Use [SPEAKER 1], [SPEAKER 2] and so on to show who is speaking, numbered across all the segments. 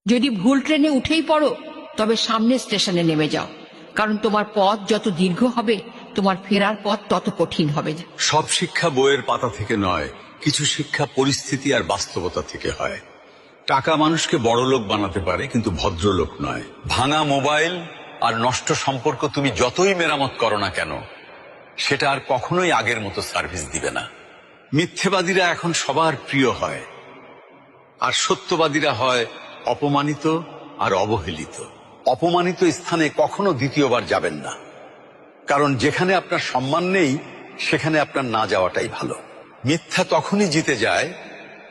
[SPEAKER 1] যদি ভুল ট্রেনে উঠেই পড়ো তবে সামনের স্টেশনে নেমে যাও, কারণ তোমার পথ যত দীর্ঘ হবে তোমার ফেরার পথ তত কঠিন হবে।
[SPEAKER 2] সব শিক্ষা বইয়ের পাতা থেকে নয়, কিছু শিক্ষা পরিস্থিতি আর বাস্তবতা থেকে হয়। টাকা মানুষকে বড়লোক বানাতে পারে, কিন্তু ভদ্রলোক নয়। ভাঙা মোবাইল আর নষ্ট সম্পর্ক তুমি যতই মেরামত করো না কেন, সেটা আর কখনোই আগের মতো সার্ভিস দিবে না। মিথ্যেবাদীরা এখন সবার প্রিয় হয়, আর সত্যবাদীরা হয় অপমানিত আর অবহেলিত। অপমানিত স্থানে কখনো দ্বিতীয়বার যাবেন না, কারণ যেখানে আপনার সম্মান নেই সেখানে আপনার না যাওয়াটাই ভালো। মিথ্যা তখনই জিতে যায়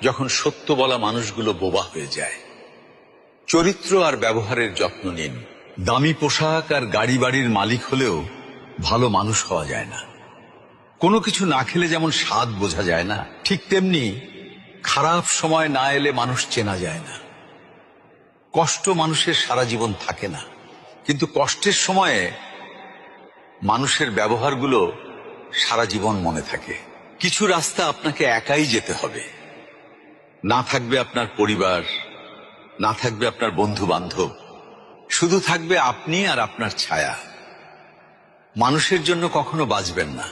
[SPEAKER 2] যখন সত্য বলা মানুষগুলো বোবা হয়ে যায়। চরিত্র আর ব্যবহারের যত্ন নিন। দামি পোশাক আর গাড়ি বাড়ির মালিক হলেও ভালো মানুষ হওয়া যায় না। কোনো কিছু না খেলে যেমন স্বাদ বোঝা যায় না, ঠিক তেমনি খারাপ সময় না এলে মানুষ চেনা যায় না। কষ্ট মানুষের সারা জীবন থাকে না, কিন্তু কষ্টের সময়ে মানুষের ব্যবহারগুলো সারা জীবন মনে থাকে। কিছু রাস্তা আপনাকে একাই যেতে হবে। না থাকবে আপনার পরিবার, না থাকবে আপনার বন্ধু বান্ধব, শুধু থাকবে আপনি আর আপনার ছায়া। মানুষের জন্য কখনো বাঁচবেন না,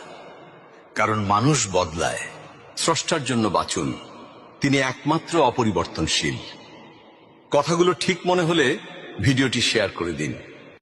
[SPEAKER 2] কারণ মানুষ বদলায়। স্রষ্টার জন্য বাঁচুন, তিনি একমাত্র অপরিবর্তনশীল। কথাগুলো ঠিক মনে হলে ভিডিওটি শেয়ার করে দিন।